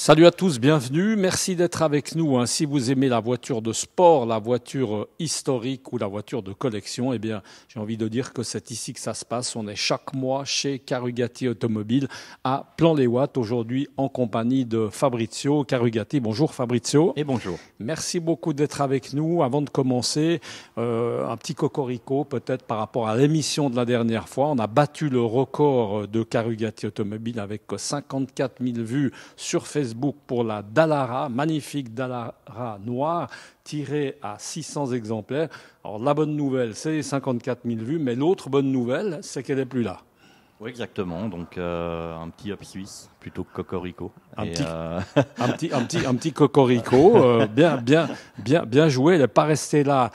Salut à tous, bienvenue. Merci d'être avec nous. Si vous aimez la voiture de sport, la voiture historique ou la voiture de collection, eh bien, j'ai envie de dire que c'est ici que ça se passe. On est chaque mois chez Carugati Automobile à Plan-les-Ouates, aujourd'hui en compagnie de Fabrizio Carugati. Bonjour Fabrizio. Et bonjour. Merci beaucoup d'être avec nous. Avant de commencer, un petit cocorico peut-être par rapport à l'émission de la dernière fois. On a battu le record de Carugati Automobile avec 54 000 vues sur Facebook pour la Dallara, magnifique Dallara noire, tirée à 600 exemplaires. Alors la bonne nouvelle, c'est les 54 000 vues, mais l'autre bonne nouvelle, c'est qu'elle n'est plus là. Oui, exactement. Donc un petit hop suisse plutôt que cocorico. Un petit cocorico, bien joué. Elle n'est pas restée là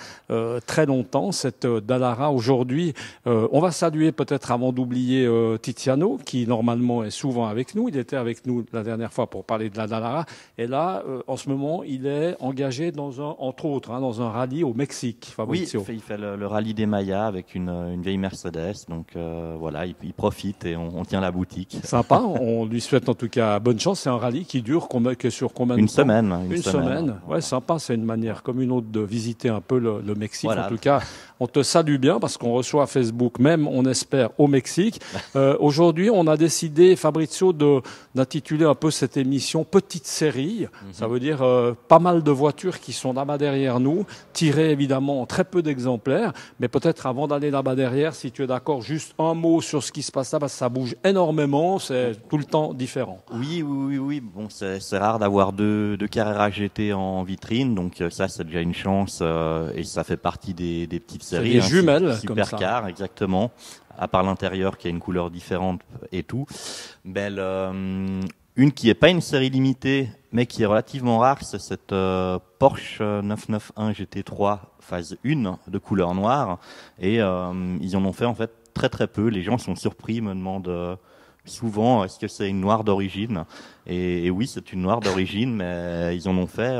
très longtemps, cette Dallara. Aujourd'hui, on va saluer peut-être avant d'oublier Tiziano, qui normalement est souvent avec nous. Il était avec nous la dernière fois pour parler de la Dallara. Et là, en ce moment, il est engagé entre autres, dans un rallye au Mexique. Fabrizio. Oui, il fait le rallye des Mayas avec une vieille Mercedes. Donc voilà, il profite et on tient la boutique. Sympa. On lui souhaite en tout cas bonne chance. C'est un rallye qui dure sur combien de temps? Une semaine. Une semaine. Ouais, sympa. C'est une manière comme une autre de visiter un peu le Mexique. Voilà. En tout cas, on te salue bien parce qu'on reçoit à Facebook, même on espère au Mexique. Aujourd'hui, on a décidé, Fabrizio, d'intituler un peu cette émission Petite série. Ça veut dire pas mal de voitures qui sont là-bas derrière nous, tirées évidemment en très peu d'exemplaires. Mais peut-être avant d'aller là-bas derrière, si tu es d'accord, juste un mot sur ce qui se passe là, parce que ça bouge énormément, c'est tout le temps différent. Oui. Bon, c'est rare d'avoir deux Carrera GT en vitrine, donc ça, c'est déjà une chance et ça fait partie des petites séries. Des jumelles, comme ça. Supercar, exactement. À part l'intérieur qui a une couleur différente et tout. Belle, une qui est pas une série limitée, mais qui est relativement rare, c'est cette Porsche 991 GT3 phase 1 de couleur noire. Et ils en ont fait en fait très peu. Les gens sont surpris, me demandent souvent est-ce que c'est une noire d'origine. Et oui, c'est une noire d'origine, mais ils en ont fait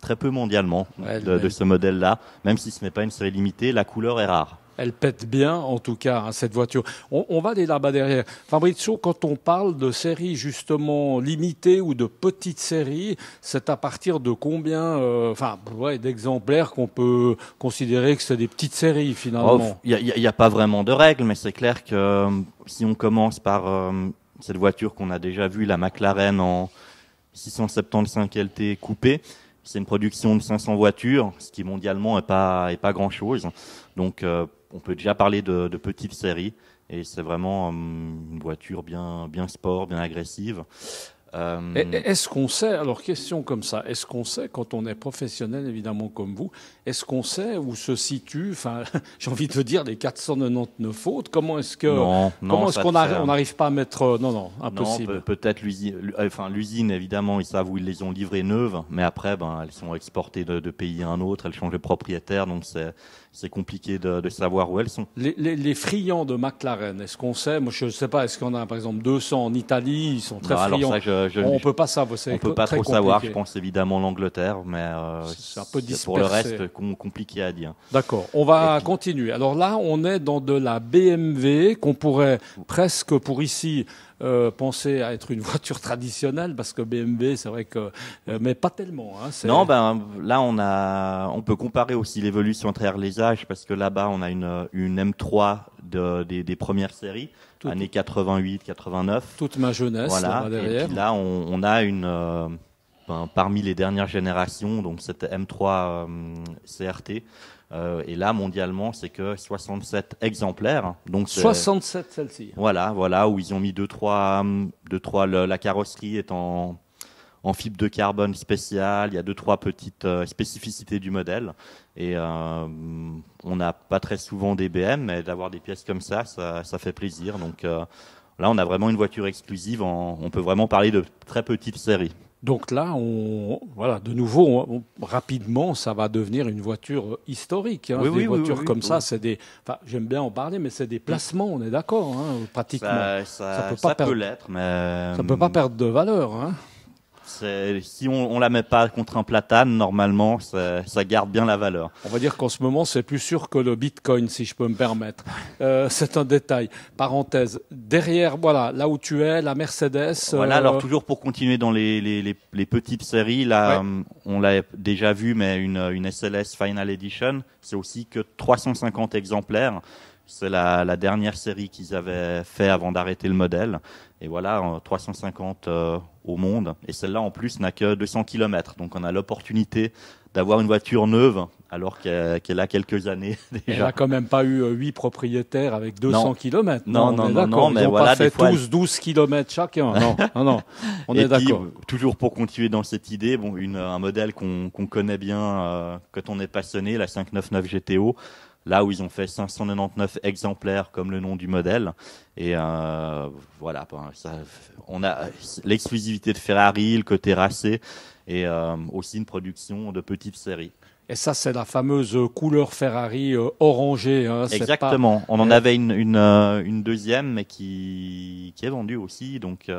très peu mondialement de ce modèle-là. Même si ce n'est pas une série limitée, la couleur est rare. Elle pète bien, en tout cas, cette voiture. On va aller là-bas derrière. Fabrizio, quand on parle de séries justement limitées ou de petites séries, c'est à partir de combien d'exemplaires qu'on peut considérer que c'est des petites séries finalement? Il y a pas vraiment de règles, mais c'est clair que si on commence par cette voiture qu'on a déjà vue, la McLaren en 675 LT coupée, c'est une production de 500 voitures, ce qui mondialement est pas grand-chose. Donc on peut déjà parler de petites séries et c'est vraiment une voiture bien sport, bien agressive. Est-ce qu'on sait, alors question comme ça, est-ce qu'on sait, quand on est professionnel évidemment comme vous, est-ce qu'on sait où se situe, j'ai envie de dire les 499 autres, comment est-ce qu'on n'arrive pas à mettre, non, impossible. Non, peut-être l'usine évidemment, ils savent où ils les ont livrées neuves, mais après, elles sont exportées de pays à un autre, elles changent de propriétaire, donc c'est compliqué de savoir où elles sont. Les friands de McLaren, est-ce qu'on sait? Moi, je ne sais pas. Est-ce qu'on a, par exemple, 200 en Italie? Ils sont très friands. On peut pas savoir. On peut pas trop savoir. Je pense évidemment l'Angleterre, mais c'est un peu dispersé. Pour le reste, compliqué à dire. D'accord. On va continuer. Alors là, on est dans de la BMW qu'on pourrait presque, pour ici, penser à être une voiture traditionnelle, parce que BMW, c'est vrai que, mais pas tellement. Non, là on peut comparer aussi l'évolution à travers les âges, parce que là-bas on a une M3 des premières séries, années 88, 89. Toute ma jeunesse. Voilà. Là derrière. Et puis là on a une parmi les dernières générations, donc cette M3 CRT. Et là, mondialement, c'est que 67 exemplaires. Donc 67 celle-ci. Voilà, où ils ont mis deux, trois, la carrosserie est en fibre de carbone spéciale. Il y a 2-3 petites spécificités du modèle. Et on n'a pas très souvent des BM, mais d'avoir des pièces comme ça fait plaisir. Donc là, on a vraiment une voiture exclusive. On peut vraiment parler de très petites séries. Donc là, de nouveau, rapidement, ça va devenir une voiture historique. Des voitures comme ça, c'est des. J'aime bien en parler, mais c'est des placements. On est d'accord, pratiquement. Ça peut l'être, mais ça peut pas perdre de valeur. Si on la met pas contre un platane, normalement, ça garde bien la valeur. On va dire qu'en ce moment, c'est plus sûr que le Bitcoin, si je peux me permettre. C'est un détail. Parenthèse. Derrière, voilà, là où tu es, la Mercedes. Voilà. Alors toujours pour continuer dans les petites séries, là, on l'a déjà vu, mais une SLS Final Edition, c'est aussi que 350 exemplaires. C'est la dernière série qu'ils avaient fait avant d'arrêter le modèle. Et voilà, 350 au monde. Et celle-là, en plus, n'a que 200 km. Donc, on a l'opportunité d'avoir une voiture neuve, alors qu'elle a quelques années déjà. Elle n'a quand même pas eu 8 propriétaires avec 200 km. Non, mais ils ont voilà, pas fait des fois, 12 km chacun. Non, on est d'accord. Toujours pour continuer dans cette idée, bon, un modèle qu'on connaît bien quand on est passionné, la 599 GTO. Là où ils ont fait 599 exemplaires comme le nom du modèle. Et voilà, on a l'exclusivité de Ferrari, le côté racé et aussi une production de petites séries. Et ça, c'est la fameuse couleur Ferrari orangée. Hein, exactement. On en avait une deuxième, mais qui est vendue aussi. Donc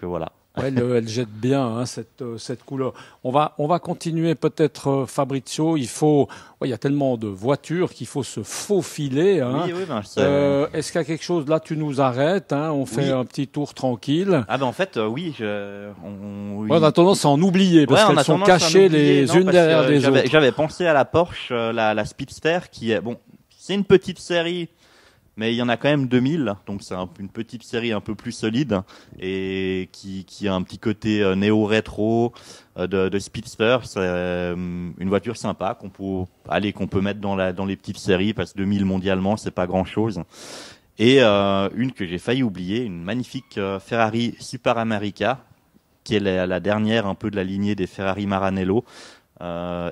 voilà. Ouais, elle jette bien hein, cette couleur. On va continuer peut-être Fabrizio. Il y a tellement de voitures qu'il faut se faufiler. Hein. Oui, est-ce qu'il y a quelque chose là? Tu nous arrêtes. Hein, on fait un petit tour tranquille. Ah ben en fait oui. On a tendance à en oublier parce qu'elles sont cachées les unes derrière les autres. J'avais pensé à la Porsche, la Speedster, qui est c'est une petite série. Mais il y en a quand même 2000, donc c'est une petite série un peu plus solide et qui a un petit côté néo-rétro de Speedster. C'est une voiture sympa qu'on peut mettre dans les petites séries parce que 2000 mondialement c'est pas grand chose. Et une que j'ai failli oublier, une magnifique Ferrari Super America qui est la dernière un peu de la lignée des Ferrari Maranello.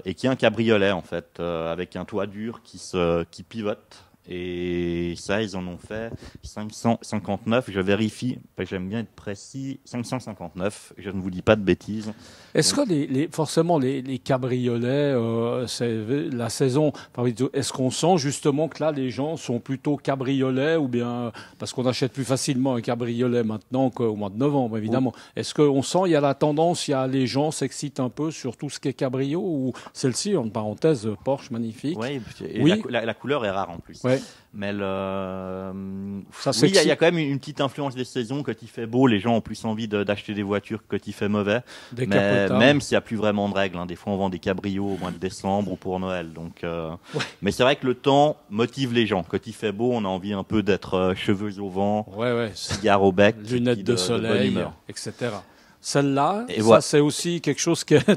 Et qui est un cabriolet en fait avec un toit dur qui pivote. Et ça, ils en ont fait 559. Je vérifie, j'aime bien être précis. 559. Je ne vous dis pas de bêtises. Est-ce que forcément les cabriolets, c'est la saison. Est-ce qu'on sent justement que là les gens sont plutôt cabriolets ou bien parce qu'on achète plus facilement un cabriolet maintenant qu'au mois de novembre évidemment. Oui. Est-ce qu'on sent il y a la tendance, les gens s'excitent un peu sur tout ce qui est cabrio ou celle-ci en parenthèse Porsche magnifique. Oui. La couleur est rare en plus. Ouais. Mais il y a quand même une petite influence des saisons. Quand il fait beau, les gens ont plus envie d'acheter des voitures que quand il fait mauvais. Même s'il n'y a plus vraiment de règles. Hein. Des fois, on vend des cabrios au mois de décembre ou pour Noël. Donc, Mais c'est vrai que le temps motive les gens. Quand il fait beau, on a envie un peu d'être cheveux au vent, cigare au bec, lunettes de soleil, etc. Celle-là, c'est aussi quelque chose qui est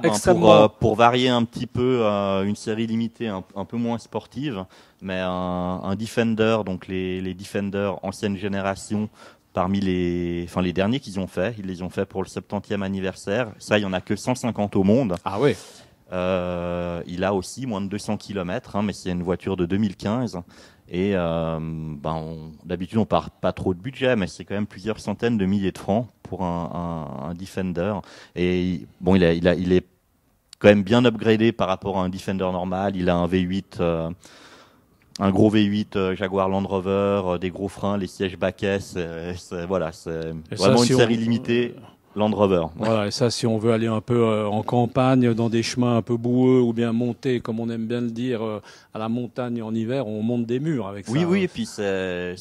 extrêmement... pour varier un petit peu une série limitée un peu moins sportive, mais un Defender, donc les Defender ancienne génération, parmi les derniers qu'ils ont fait, ils les ont fait pour le 70e anniversaire. Ça, il y en a que 150 au monde. Ah ouais. Il a aussi moins de 200 km, mais c'est une voiture de 2015. Et d'habitude, on part pas trop de budget, mais c'est quand même plusieurs centaines de milliers de francs pour un Defender. Et bon, il est quand même bien upgradé par rapport à un Defender normal. Il a un V8, un gros V8 Jaguar Land Rover, des gros freins, les sièges baquets. C'est vraiment une série limitée. Land Rover. Voilà, et ça, si on veut aller un peu en campagne, dans des chemins un peu boueux, ou bien monter, comme on aime bien le dire, à la montagne en hiver, on monte des murs avec ça. Oui, et puis c'est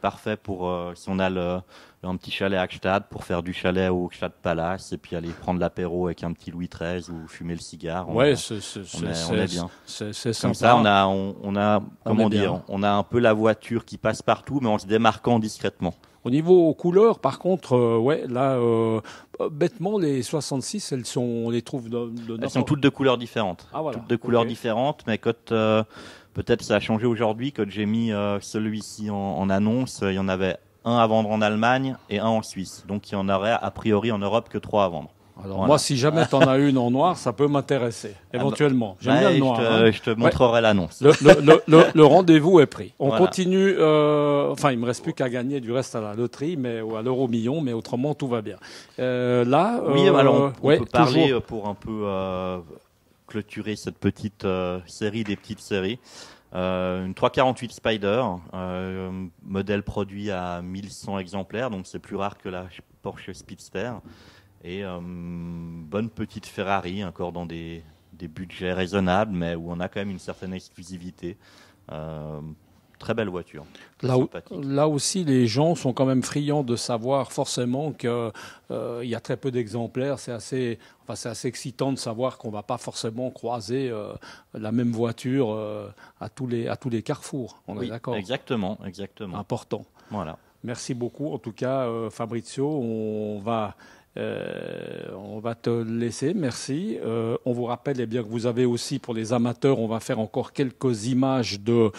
parfait pour si on a un petit chalet à Gstaad, pour faire du chalet au Gstaad Palace, et puis aller prendre l'apéro avec un petit Louis XIII ou fumer le cigare. On est bien. C'est sympa. Comme ça, on a un peu la voiture qui passe partout, mais en se démarquant discrètement. Au niveau couleurs, par contre, bêtement, les 66, on les trouve elles sont toutes de couleurs différentes. Ah, voilà. Toutes de couleurs différentes, mais quand peut-être ça a changé aujourd'hui, quand j'ai mis celui-ci en annonce, il y en avait un à vendre en Allemagne et un en Suisse. Donc il y en aurait a priori en Europe que 3 à vendre. Alors moi, si jamais t'en as une en noir, ça peut m'intéresser, éventuellement. J'aime bien le noir. Je te montrerai l'annonce. Le rendez-vous est pris. On continue. Il me reste plus qu'à gagner du reste à la loterie, ou à l'euro-million, mais autrement tout va bien. Alors on peut parler pour un peu clôturer cette petite série des petites séries. Une 348 Spider, modèle produit à 1100 exemplaires, donc c'est plus rare que la Porsche Speedster. et bonne petite Ferrari, encore dans des budgets raisonnables, mais où on a quand même une certaine exclusivité. Très belle voiture. Là aussi, les gens sont quand même friands de savoir forcément qu'il y a très peu d'exemplaires. C'est assez excitant de savoir qu'on ne va pas forcément croiser la même voiture à tous les carrefours. On est d'accord ? Exactement. Important. Voilà. Merci beaucoup. En tout cas, Fabrizio, on va te laisser, merci. On vous rappelle bien que vous avez aussi, pour les amateurs, on va faire encore quelques images de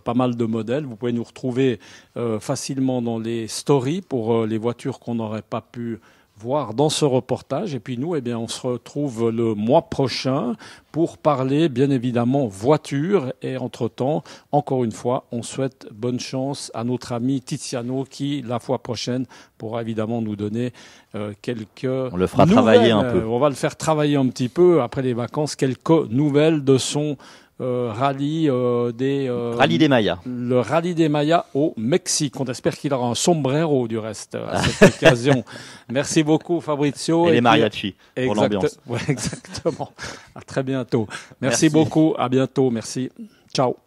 pas mal de modèles. Vous pouvez nous retrouver facilement dans les stories pour les voitures qu'on n'aurait pas pu voir dans ce reportage. Et puis nous, on se retrouve le mois prochain pour parler, bien évidemment, voiture. Et entre-temps, encore une fois, on souhaite bonne chance à notre ami Tiziano qui, la fois prochaine, pourra évidemment nous donner quelques On le fera travailler un peu. On va le faire travailler un petit peu après les vacances, quelques nouvelles de son rallye des Mayas. Le rallye des Mayas au Mexique. On espère qu'il aura un sombrero du reste à cette occasion. Merci beaucoup Fabrizio. Et les mariachis pour l'ambiance. Ouais, exactement. À très bientôt. Merci beaucoup. À bientôt. Merci. Ciao.